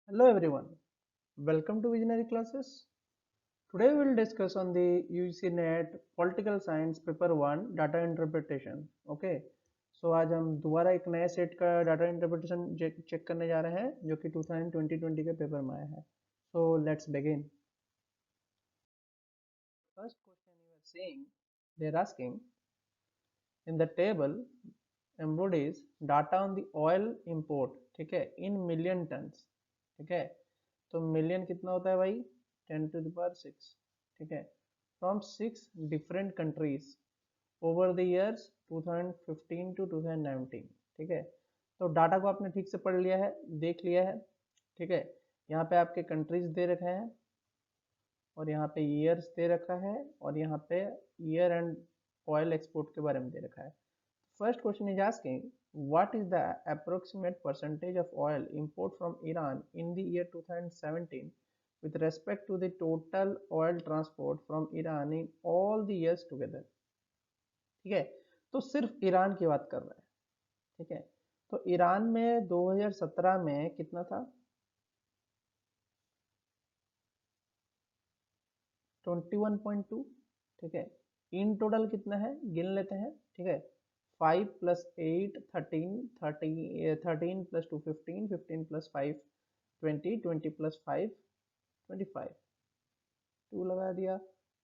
Hello everyone, welcome to Visionary Classes. Today we will discuss on the UGC NET Political Science Paper 1 Data Interpretation. Okay, so आज हम दोबारा एक नए set का data interpretation check करने जा रहे हैं जो कि 2020 के पेपर में आया है. So let's begin. First question you are saying, they are asking in the table embodies data on the oil import, ठीक है, in million tons, ठीक है. तो मिलियन कितना होता है भाई? 10⁶, ठीक है, from 6 different countries over the years 2015 to 2019, ठीक है. तो डाटा को आपने ठीक से पढ़ लिया है, देख लिया है, ठीक है. यहाँ पे आपके कंट्रीज दे रखे हैं और यहाँ पे ईयर्स दे रखा है और यहाँ पे ईयर एंड ऑयल एक्सपोर्ट के बारे में दे रखा है. First question is asking, what is the approximate percentage of oil import from Iran in the year 2017 with respect to the total oil transport from Iran in all the years together? ठीक है, तो सिर्फ Iran की बात कर रहा है, ठीक है. तो ईरान में 2017 में कितना था? 21.2, ठीक है. इन टोटल कितना है गिन लेते हैं, ठीक है. 5 + 8 13, 13 + 2 15, 15 + 5 20, 20 + 5 25, 2 लगा दिया.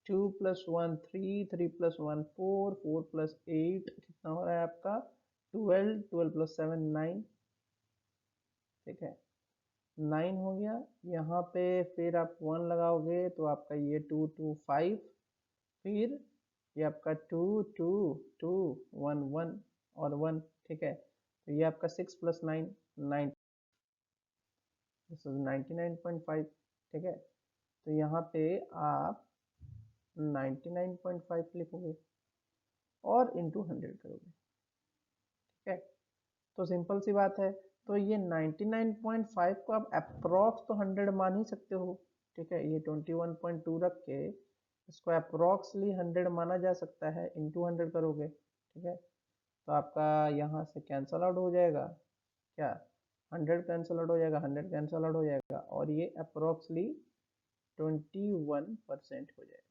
2 + 1 3, 3 + 1 4, 4 + 8 कितना हो रहा है आपका? 12, 12 + 7 9, ठीक है. 9 हो गया. यहाँ पे फिर आप 1 लगाओगे तो आपका ये 2 2 5, फिर ये आपका 2 2 2 1 1 और 1, ठीक है. तो ये आपका 6 + 9 9, दिस इज 99.5, ठीक है. तो यहाँ पे आप 99.5 लिखोगे और इंटू 100 करोगे, ठीक है. तो सिंपल सी बात है. तो ये 99.5 को आप अप्रॉक्स तो 100 मान ही सकते हो, ठीक है. ये 21.2 रख के इसको अप्रॉक्सली 100 माना जा सकता है, इंटू 100 करोगे, ठीक है. तो आपका यहाँ से कैंसल आउट हो जाएगा क्या? 100 कैंसल आउट हो जाएगा, 100 कैंसल आउट हो जाएगा और ये अप्रोक्सली 21% हो जाएगा,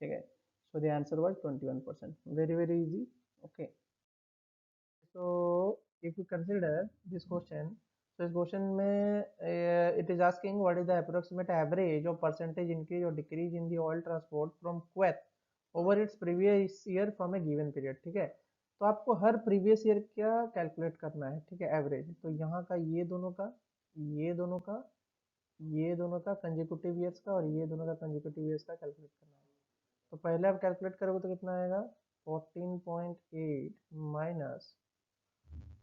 ठीक है. So the answer was 21%. Very very easy. Okay, so if you consider this question, तो इस क्वेश्चन में it is asking what is the approximate average of percentage increase और decrease in the oil transport from Kuwait over its previous year from a given period, ठीक है. तो आपको हर previous year का कैलकुलेट करना है, ठीक है, एवरेज. तो यहाँ का ये दोनों का, ये दोनों का, ये दोनों का कंजिक्यूटिव ईयर्स का और ये दोनों का कंजिक्यूटिव ईयर्स का कैलकुलेट करना है. तो पहले आप कैलकुलेट करोगे तो कितना आएगा? 14.8 माइनस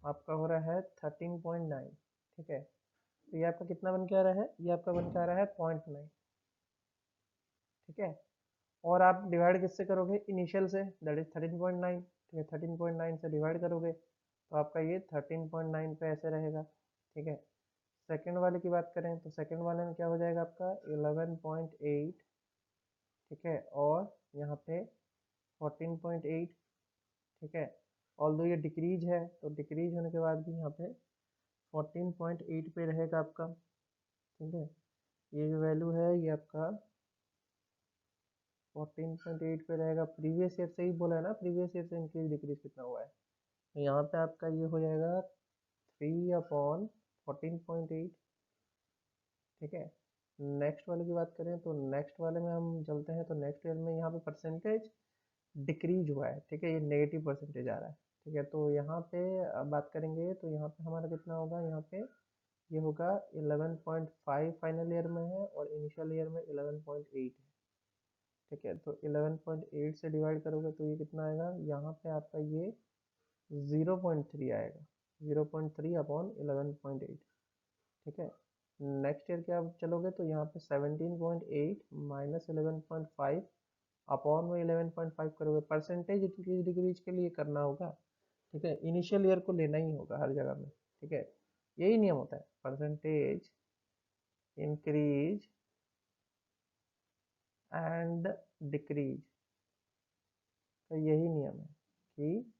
आपका हो रहा है 13.9, ठीक है. तो ये आपका कितना बन के आ रहा है? ये आपका बन के आ रहा है 0.9, ठीक है. और आप डिवाइड किससे करोगे? इनिशियल से, दैट इज 13.9, ठीक है. 13.9 से डिवाइड करोगे तो आपका ये 13.9 पे ऐसे रहेगा, ठीक है. सेकेंड वाले की बात करें तो सेकेंड वाले में क्या हो जाएगा आपका? 11.8, ठीक है, और यहाँ पे 14.8, ठीक है. ऑल दो ये डिक्रीज है तो डिक्रीज होने के बाद भी यहाँ पे 14.8 पे रहेगा आपका, ठीक है. ये जो वैल्यू है ये आपका 14.8 पे रहेगा. प्रीवियस ईयर से ही बोला है ना, प्रीवियस ईयर से इंक्रीज डिक्रीज कितना हुआ है. तो यहाँ पे आपका ये हो जाएगा 3/14.8, ठीक है. नेक्स्ट वाले की बात करें तो नेक्स्ट वाले में हम चलते हैं. तो नेक्स्ट ईयर में यहाँ पे परसेंटेज डिक्रीज हुआ है, ठीक है. ये नेगेटिव परसेंटेज आ रहा है, ठीक है. तो यहाँ पे बात करेंगे तो यहाँ पे हमारा कितना होगा? यहाँ पे ये होगा 11.5 फाइनल ईयर में है और इनिशियल ईयर में 11.8 है, ठीक है. तो 11.8 से डिवाइड करोगे तो ये कितना आएगा? यहाँ पे आपका ये 0.3 आएगा, 0.3/11.8, ठीक है. नेक्स्ट ईयर के आप चलोगे तो यहाँ पे 17.8 माइनस 11.5 अपॉन में 11.5 करोगे. परसेंटेज इंक्रीज डिक्रीज के लिए करना होगा, ठीक है. इनिशियल ईयर को लेना ही होगा हर जगह में, ठीक है. यही नियम होता है, परसेंटेज इंक्रीज एंड डिक्रीज. तो यही नियम है कि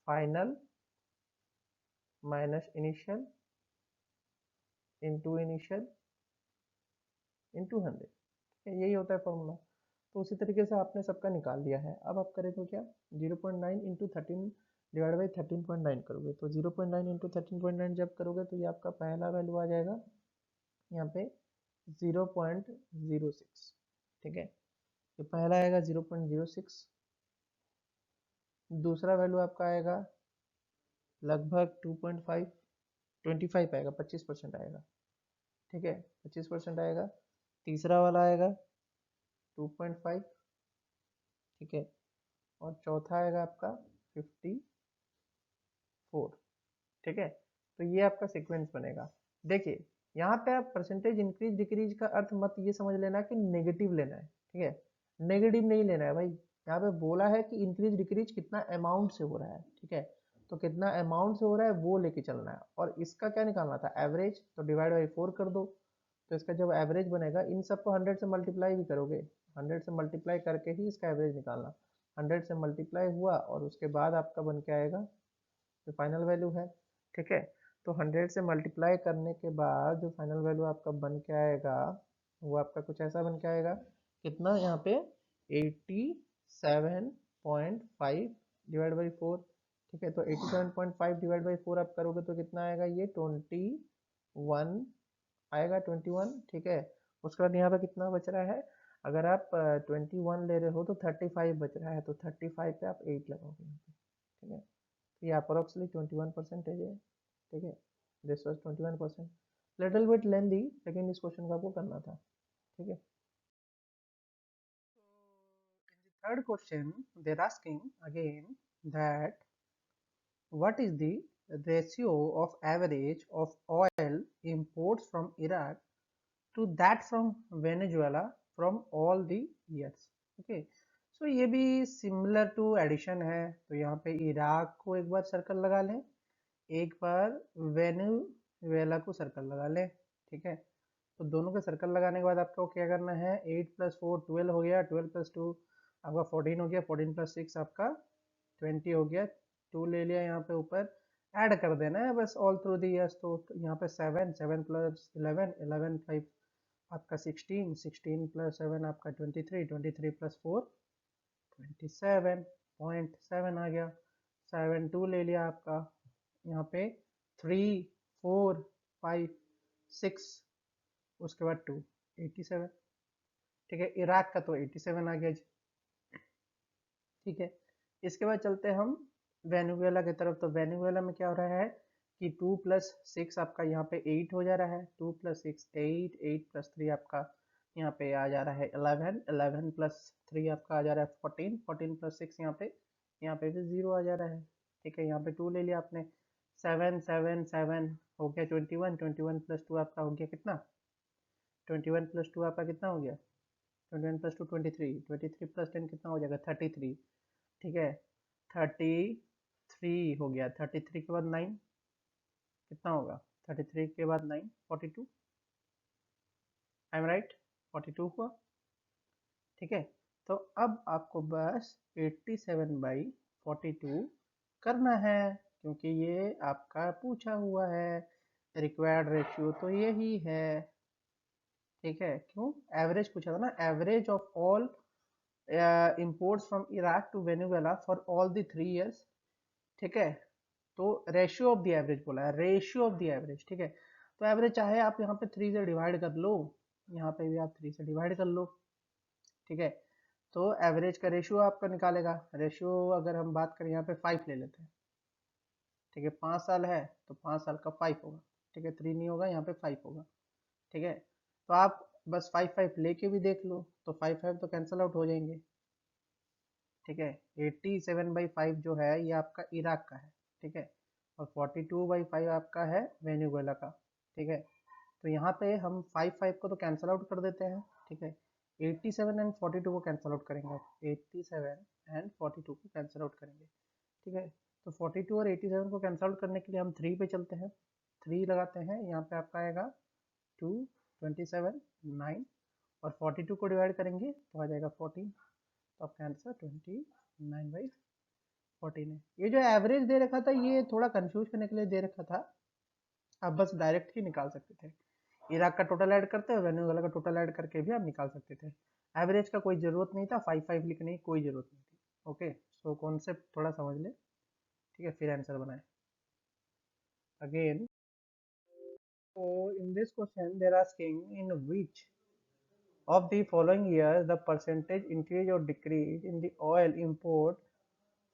final minus initial into initial into 100, यही होता है फॉर्मूला। तो उसी तरीके से आपने सबका निकाल लिया है। अब आप करेंगे क्या, 0.9 इंटू 13 डिवाइड बाई 13.9 करोगे, तो 0.9 इंटू 13.9 जब करोगे तो ये आपका पहला वैल्यू आ जाएगा यहाँ पे 0.06, ठीक है, ये पहला आएगा 0.06। दूसरा वैल्यू आपका आएगा लगभग 2.5, 25 आएगा, 25% आएगा, ठीक है, 25% आएगा। तीसरा वाला आएगा 2.5, ठीक है, और चौथा आएगा आपका 54, ठीक है। तो ये आपका सीक्वेंस बनेगा। देखिए यहाँ पे आप परसेंटेज इंक्रीज डिक्रीज का अर्थ मत ये समझ लेना कि नेगेटिव लेना है, ठीक है, नेगेटिव नहीं लेना है भाई। यहाँ पे बोला है कि इंक्रीज डिक्रीज कितना अमाउंट से हो रहा है, ठीक है, तो कितना अमाउंट से हो रहा है वो लेके चलना है। और इसका क्या निकालना था, एवरेज, तो डिवाइड बाई 4 कर दो। तो इसका जब एवरेज बनेगा, इन सबको 100 से मल्टीप्लाई भी करोगे, 100 से मल्टीप्लाई करके ही इसका एवरेज निकालना। 100 से मल्टीप्लाई हुआ और उसके बाद आपका बन के आएगा जो फाइनल वैल्यू है, ठीक है। तो 100 से मल्टीप्लाई करने के बाद जो फाइनल वैल्यू आपका बन के आएगा वो आपका कुछ ऐसा बन के आएगा, कितना यहाँ पे 87.5 डिवाइड बाई 4, ठीक है। तो 87.5 डिवाइड बाई 4 आप करोगे तो कितना आएगा, ये 21 आएगा, 21, ठीक है। उसके बाद यहाँ पे कितना बच रहा है, अगर आप 21 ले रहे हो तो 35 बच रहा है, तो 35 पे आप 8 लगाओगे यहाँ पे, ठीक है। तो ये अप्रोक्सीमेटली 21% है, ठीक है। दिस वाज 21%, लिटिल बिट लेंदी, लेकिन इस क्वेश्चन को आपको करना था, ठीक है। In the third question, they're asking again that what is the ratio of average of oil imports from Iraq to that from Venezuela from all the years, okay। सो ये भी सिमिलर टू एडिशन है, तो यहाँ पे Iraq को एक बार circle लगा लें, एक बार वेनेजुएला को सर्कल लगा लें, ठीक है। तो दोनों के सर्कल लगाने के बाद आपको क्या करना है, 8 + 4 12 हो गया, 12 + 2 आपका 14 हो गया, 14 + 6 आपका 20 हो गया, 2 ले लिया यहाँ पे ऊपर, ऐड कर देना है बस ऑल थ्रू दी ईयर्स। तो यहाँ पे 7 7 + 11 11 5 आपका 16 16 + 7 आपका 23 23 + 4 27.7 आ गया, 7 2 ले लिया आपका यहाँ पे 3 4 5 6, उसके बाद 2 87, ठीक है। इराक का तो 87 आ गया जी, ठीक है। इसके बाद चलते हैं हम वेनेजुएला की तरफ। तो वेनेजुएला में क्या हो रहा है कि 2 + 6 आपका यहाँ पे 8 हो जा रहा है, 2 + 6 8 8 + 3 आपका यहाँ पे आ जा रहा है 11 11 + 3 आपका आ जा रहा है 14 14 + 6 यहाँ पे भी 0 आ जा रहा है, ठीक है। यहाँ पे 2 ले लिया आपने, 7 7 7 हो गया 21 21 + 2 आपका हो गया कितना, 21 + 2 आपका कितना हो गया, 21 + 2 23 23 + 10 कितना हो जाएगा 33, ठीक है। 33 हो गया, 33 के बाद 9 कितना होगा, 33 के बाद 9 42, आई एम राइट, 42 हुआ, ठीक है। तो अब आपको बस 87/42 करना है, क्योंकि ये आपका पूछा हुआ है, रिक्वायर्ड रेशियो तो यही है, ठीक है। क्यों, एवरेज पूछा था ना, average of all imports from Iraq to Venezuela for all the 3 years, ठीक है। तो रेशियो ऑफ द एवरेज बोला है, रेशियो ऑफ द एवरेज, ठीक है। तो एवरेज चाहे आप यहाँ पे 3 से डिवाइड कर लो, यहाँ पे भी आप 3 से डिवाइड कर लो, ठीक है। तो एवरेज का रेशियो आपका निकालेगा, रेशियो अगर हम बात करें यहाँ पे 5 ले लेते हैं, ठीक है। 5 साल है तो 5 साल का 5 होगा, ठीक है, 3 नहीं होगा, यहाँ पे 5 होगा, ठीक है। तो आप बस 5 5 लेके भी देख लो, तो 5 5 तो कैंसिल आउट हो जाएंगे, ठीक है। 87/5 जो है ये आपका इराक का है, ठीक है, और 42/5 आपका है वेनेजुएला का, ठीक है। तो यहाँ पे हम 5 5 को तो कैंसिल आउट कर देते हैं, ठीक है। 87 एंड 42 को कैंसिल आउट करेंगे आप, 87 एंड 42 को कैंसिल आउट करेंगे, ठीक है। तो 42 और 87 को कैंसिल आउट करने के लिए हम 3 पे चलते हैं, 3 लगाते हैं, यहाँ पे आपका आएगा 2 27 9, और 42 को डिवाइड करेंगे तो आ जाएगा 14, तो आपका आंसर 29/14 है। ये जो एवरेज दे रखा था ये थोड़ा कंफ्यूज करने के लिए दे रखा था, आप बस डायरेक्ट ही निकाल सकते थे, इराक का टोटल ऐड करते हैं, वेनेजुएला का टोटल ऐड करके भी आप निकाल सकते थे। एवरेज का कोई ज़रूरत नहीं था, 5-5 लिखने की कोई ज़रूरत नहीं थी। ओके, सो कॉन्सेप्ट थोड़ा समझ ले, ठीक है, फिर आंसर बनाए again. So in this question they're asking in which of the following years the percentage increase or decrease in the oil import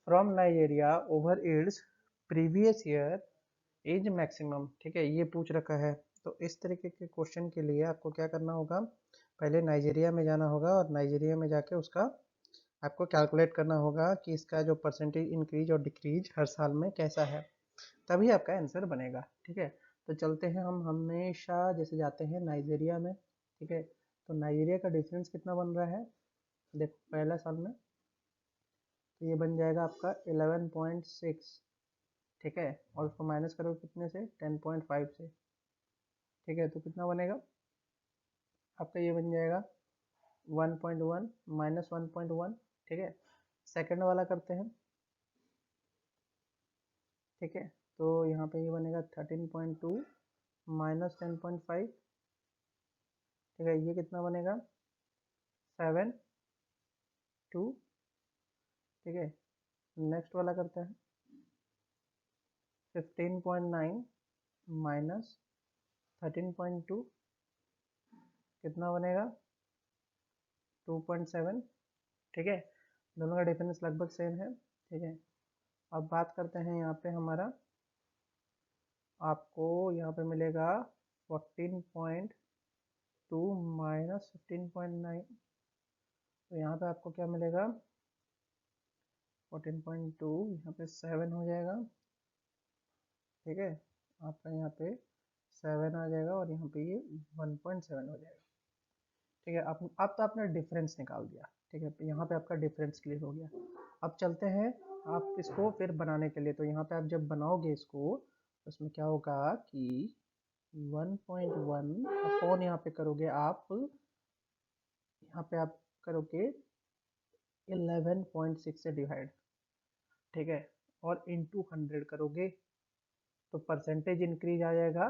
from Nigeria over its previous year is maximum। ठीक है, ये पूछ रखा है। तो इस तरीके के क्वेश्चन के लिए आपको क्या करना होगा, पहले नाइजीरिया में जाना होगा और नाइजीरिया में जाके उसका आपको कैलकुलेट करना होगा कि इसका जो परसेंटेज इंक्रीज और डिक्रीज हर साल में कैसा है, तभी आपका आंसर बनेगा। ठीक है, तो चलते हैं, हम हमेशा जैसे जाते हैं नाइजीरिया में। ठीक है, तो नाइजीरिया का डिफरेंस कितना बन रहा है, देखो पहला साल में तो ये बन जाएगा आपका 11.6। ठीक है, और उसको माइनस करो कितने से, 10.5 से। ठीक है, तो कितना बनेगा आपका, ये बन जाएगा 1.1 माइनस 1.1। ठीक है, सेकंड वाला करते हैं। ठीक है, तो यहाँ पे ये बनेगा 13.2 माइनस 10.5। ठीक है, ये कितना बनेगा 7.2। ठीक है, नेक्स्ट वाला करते हैं, 15.9 माइनस 13.2 कितना बनेगा 2.7। ठीक है, दोनों का डिफरेंस लगभग सेम है। ठीक है, अब बात करते हैं यहाँ पे हमारा, आपको यहाँ पे मिलेगा 14.2 माइनस 15.9, तो यहाँ पे आपको क्या मिलेगा 14.2, यहाँ पे 7 हो जाएगा। ठीक है, आपका यहाँ पे 7 आ जाएगा और यहाँ पे ये 1.7 हो जाएगा। ठीक है, अब तो आपने डिफरेंस निकाल दिया। ठीक है, यहाँ पे आपका डिफरेंस क्लियर हो गया। अब चलते हैं आप इसको फिर बनाने के लिए, तो यहाँ पे आप जब बनाओगे इसको, उसमें क्या होगा कि 1.1 अपॉन यहाँ पे करोगे आप, यहाँ पे आप करोगे 11.6 से डिवाइड। ठीक है, और इंटू 100 करोगे तो परसेंटेज इंक्रीज आ जाएगा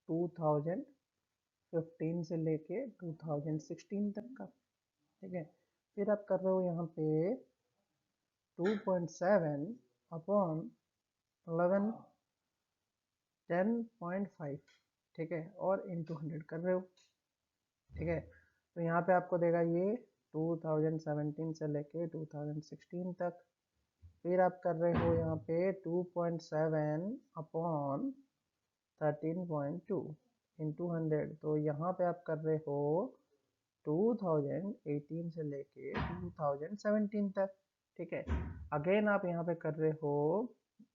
2015 से लेके 2016 तक का। ठीक है, फिर आप कर रहे हो यहाँ पे 2.7 अपॉन 11 10.5। ठीक है, और इंटू 100 कर रहे हो। ठीक है, तो यहाँ पे आपको देगा ये 2017 से लेके 2016 तक। फिर आप कर रहे हो यहाँ पे 2.7 अपॉन 13.2 इंटू 100, तो यहाँ पे आप कर रहे हो 2018 से लेके 2017 तक। ठीक है, अगेन आप यहाँ पे कर रहे हो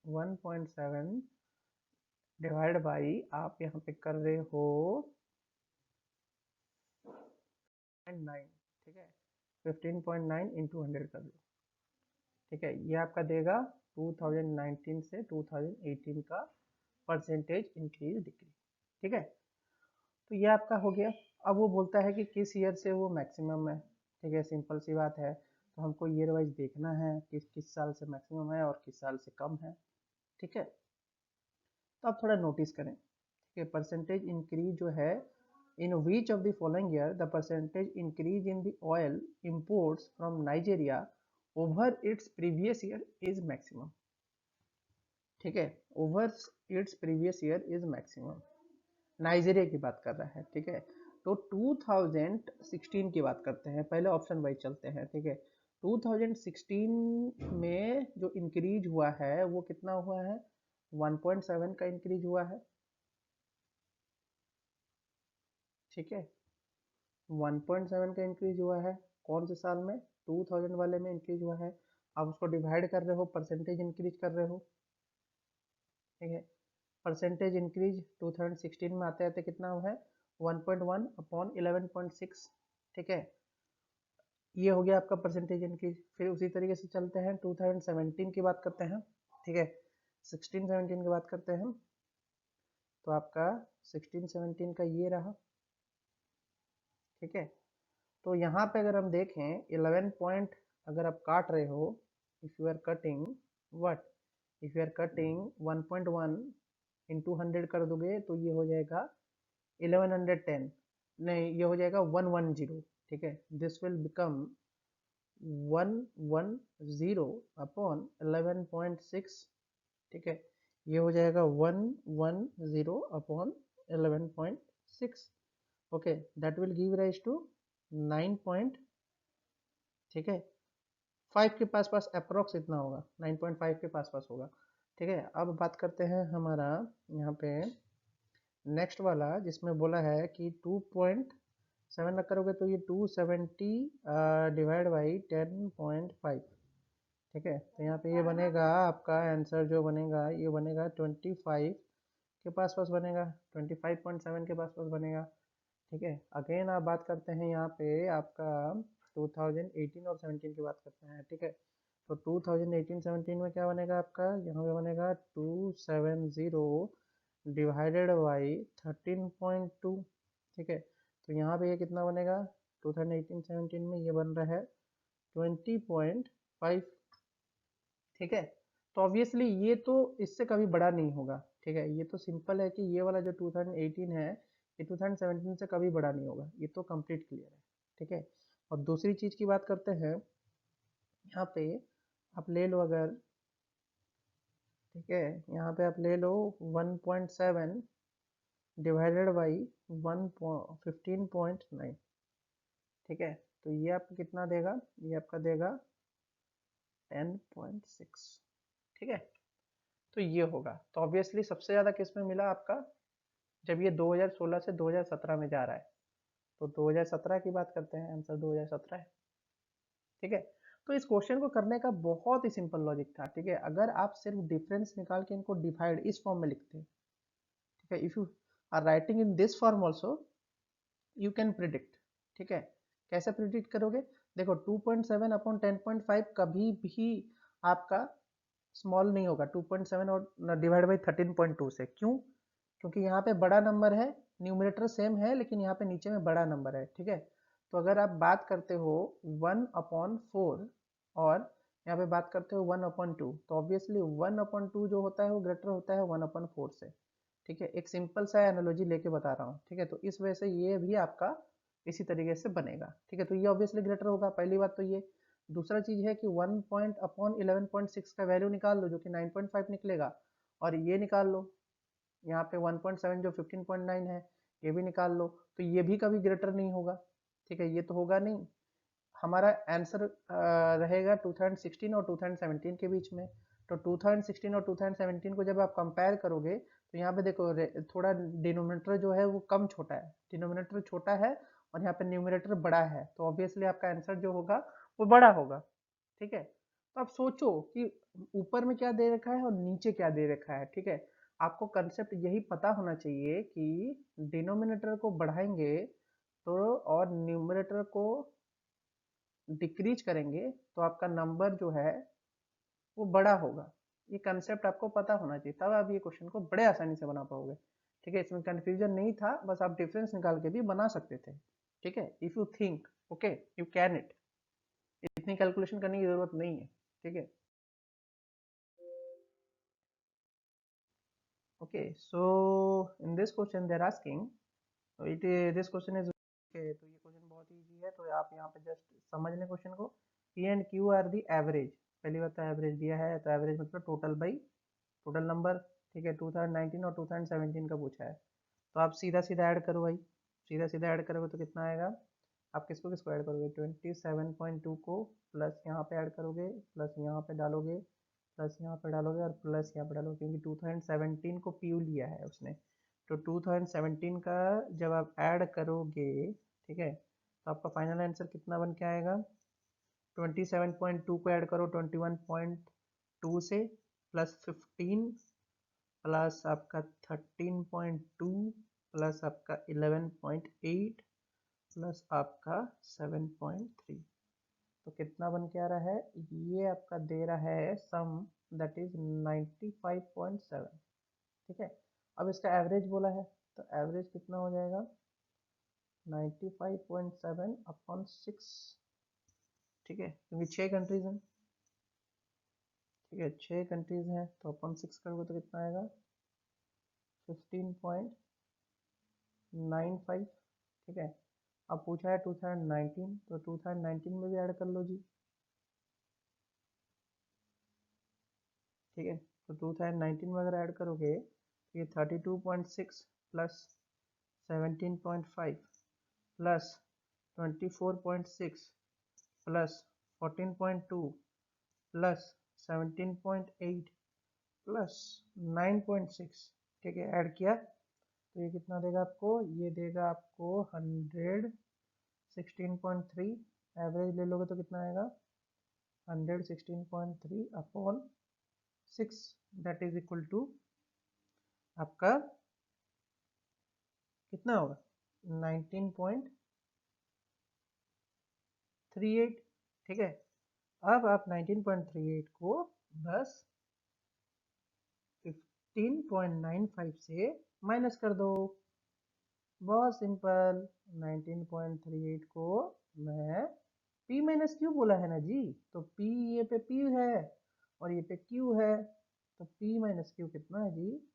1.7 डिवाइड बाई, आप यहाँ पे कर रहे हो 9। ठीक है, 15.9 इंटू 100 कर लो। ठीक है, ये आपका देगा 2019 से 2018 का परसेंटेज इंक्रीज डिक्रीज। ठीक है, तो ये आपका हो गया। अब वो बोलता है कि किस ईयर से वो मैक्सिमम है। ठीक है, सिंपल सी बात है, तो हमको ईयर वाइज देखना है कि किस साल से मैक्सिमम है और किस साल से कम है। ठीक है, तो आप थोड़ा नोटिस करें। ठीक है, परसेंटेज इंक्रीज जो है, in which of the following year the percentage increase in the oil imports from Nigeria over its previous year is maximum. ठीक है, over its previous year is maximum, Nigeria की बात कर रहा है। ठीक है, तो 2016 की बात करते हैं, पहले ऑप्शन वाइज चलते हैं। ठीक है, 2016 में जो इंक्रीज हुआ है वो कितना हुआ है, 1.7 का इंक्रीज हुआ है। ठीक है, 1.7 का इंक्रीज हुआ है, कौन से साल में, 2000 वाले में इंक्रीज हुआ है। आप उसको डिवाइड कर रहे हो, परसेंटेज इंक्रीज कर रहे हो। ठीक है, परसेंटेज इंक्रीज 2016 में आते आते कितना हुआ है, 1.1 अपॉन 11.6। ठीक है, ये हो गया आपका परसेंटेज इंक्रीज। फिर उसी तरीके से चलते हैं 2017 की बात करते हैं। ठीक है, 16-17 की बात करते हैं, तो आपका 16-17 का ये रहा। ठीक है, तो यहाँ पे अगर हम देखें 11 पॉइंट अगर आप काट रहे हो, if you are cutting what, if you are cutting 1.1 into 100 कर दोगे तो ये हो जाएगा 1110 नहीं, ये हो जाएगा 110, ठीक है। दिस विल बिकम 110 अपॉन 11.6, ठीक है। ये हो जाएगा 110 upon 11.6, okay. That will give rise to 9 point, ठीक है, 5 के पास पास अप्रोक्स इतना होगा, 9.5 के पास पास होगा, ठीक है। अब बात करते हैं हमारा यहाँ पे नेक्स्ट वाला, जिसमें बोला है कि 2.7 रख करोगे तो ये 270 डिवाइड बाई 10.5, ठीक है। तो यहाँ पे ये बनेगा आपका आंसर, जो बनेगा ये बनेगा 25 के पास पास बनेगा, 25.7 के पास पास बनेगा, ठीक है। अगेन आप बात करते हैं यहाँ पे आपका 2018 और 17 की बात करते हैं, ठीक है। तो 2018-17 में क्या बनेगा आपका, यहाँ पे बनेगा 270 डिवाइडेड बाई 13.2, ठीक है। तो यहाँ पे ये कितना बनेगा, 2018-17 में ये बन रहा है 20.5, ठीक है। तो ऑब्वियसली ये तो इससे कभी बड़ा नहीं होगा, ठीक है। ये तो सिंपल है कि ये वाला जो 2018 है ये 2017 से कभी बड़ा नहीं होगा, ये तो कंप्लीट क्लियर है, ठीक है। और दूसरी चीज की बात करते हैं, यहाँ पे आप ले लो अगर, ठीक है, यहाँ पे आप ले लो 1.7 डिवाइडेड बाई 15.9, ठीक है। तो ये आपको कितना देगा, ये आपका देगा 10.6, ठीक है। तो ये होगा, तो ऑब्वियसली सबसे ज़्यादा किस में मिला आपका, जब ये 2016 से 2017 में जा रहा है, तो 2017 की बात करते हैं, आंसर 2017 है, ठीक है। तो इस क्वेश्चन को करने का बहुत ही सिंपल लॉजिक था, ठीक है। अगर आप सिर्फ डिफरेंस निकाल के इनको डिवाइड इस फॉर्म में लिखते हैं, ठीक है, if you are writing in this form also you can predict, ठीक है। कैसे प्रिडिक्ट करोगे, देखो 2.7 अपॉन 10.5 कभी भी आपका स्मॉल नहीं होगा 2.7 और डिवाइड बाई 13.2 से, क्यों, क्योंकि यहाँ पे बड़ा नंबर है, न्यूमरेटर सेम है लेकिन यहाँ पे नीचे में बड़ा नंबर है, ठीक है। तो अगर आप बात करते हो 1/4 और यहाँ पे बात करते हो 1/2, तो ऑब्वियसली 1/2 जो होता है वो ग्रेटर होता है 1/4 से, ठीक है। एक सिंपल सा एनालॉजी लेके बता रहा हूँ, ठीक है। तो इस वजह से ये भी आपका इसी तरीके से बनेगा, ठीक है। तो ये ऑब्वियसली ग्रेटर होगा, पहली बात तो ये। दूसरा चीज है कि 1 पॉइंट अपॉन 11.6 का वैल्यू निकाल लो जो कि 9.5 निकलेगा, और ये निकाल लो यहाँ पे 1.7 जो 15.9 है ये भी निकाल लो, तो ये भी कभी ग्रेटर नहीं होगा, ठीक है। ये तो होगा नहीं, हमारा आंसर रहेगा 2016 और 2017 के बीच में। तो 2016 और 2017 को जब आप कंपेयर करोगे तो यहाँ पे देखो थोड़ा डिनोमिनेटर जो है वो कम छोटा है, डिनोमिनेटर छोटा है और यहाँ पे न्यूमरेटर बड़ा है, तो ऑब्वियसली आपका आंसर जो होगा वो बड़ा होगा, ठीक है। तो आप सोचो कि ऊपर में क्या दे रखा है और नीचे क्या दे रखा है, ठीक है। आपको कंसेप्ट यही पता होना चाहिए कि डिनोमिनेटर को बढ़ाएंगे तो और न्यूमरेटर को डिक्रीज करेंगे तो आपका नंबर जो है वो बड़ा होगा। ये कंसेप्ट आपको पता होना चाहिए, तब आप ये क्वेश्चन को बड़े आसानी से बना पाओगे, ठीक है। इसमें कंफ्यूजन नहीं था, बस आप डिफरेंस निकाल के भी बना सकते थे, ठीक है। If you think okay you can it, इतनी कैलकुलेशन करने की जरूरत नहीं है, ठीक है। Okay so in this question they are asking, it this question is okay, तो ये क्वेश्चन बहुत इजी है, तो आप यहाँ पे जस्ट समझ लें क्वेश्चन को। P and Q are the average, पहली बात तो एवरेज दिया है, तो एवरेज मतलब टोटल बाई टोटल नंबर, ठीक है। 2019 और 2017 का पूछा है, तो आप सीधा सीधा ऐड करो भाई, सीधा सीधा ऐड करोगे तो कितना आएगा, आप किसको किसको ऐड करोगे, 27.2 को प्लस यहाँ पे ऐड करोगे, प्लस यहाँ पे डालोगे, प्लस यहाँ पे डालोगे और प्लस यहाँ पे डालोगे, क्योंकि 2017 को पीयू लिया है उसने। तो 2017 का जब आप ऐड करोगे, ठीक है, तो आपका फाइनल आंसर कितना बन के आएगा, 27.2 को ऐड करो 21.2 से, प्लस 15 प्लस आपका 13.2 प्लस आपका 11.8 प्लस आपका 7.3, तो कितना बन के आ रहा है, ये आपका दे रहा है सम दैट इज 95.7, ठीक है। अब इसका एवरेज बोला है, तो एवरेज कितना हो जाएगा 95.7 अपॉन 6, ठीक है, क्योंकि 6 कंट्रीज हैं, ठीक है, 6 कंट्रीज हैं, तो अपॉन 6 करोगे तो कितना आएगा 15.9, 95, ठीक है। अब पूछा है 2019, तो 2019 में भी ऐड कर लो जी, ठीक है। तो 2019 में अगर ऐड करोगे तो ये 32.6 plus 17.5 plus 24.6 plus 14.2 plus 17.8 plus 9.6, ठीक है। ऐड किया तो ये कितना देगा आपको, ये देगा आपको 116.3। एवरेज ले लोगे तो कितना आएगा, 116.3 upon 6, that is equal to आपका कितना होगा, 19.38, ठीक है। अब आप 19.38 को बस 15.95 से माइनस कर दो, बहुत सिंपल। 19.38 को मैं p माइनस क्यू बोला है ना जी, तो p ये पे p है और ये पे q है, तो p माइनस क्यू कितना है जी,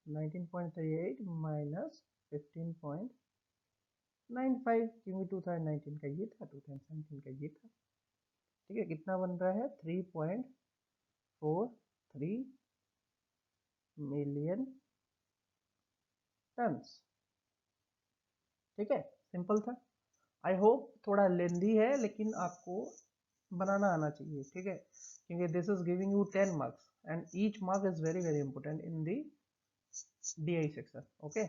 19.38 माइनस 15.95, क्योंकि 2019 का ये था, 2017 का ये था, ठीक है। कितना बन रहा है, 3.43 मिलियन टन्स, ठीक है। सिंपल था। आई होप थोड़ा लेंदी है, लेकिन आपको बनाना आना चाहिए, ठीक है, क्योंकि this is giving you 10 marks and each mark is very very important in the DI section, okay.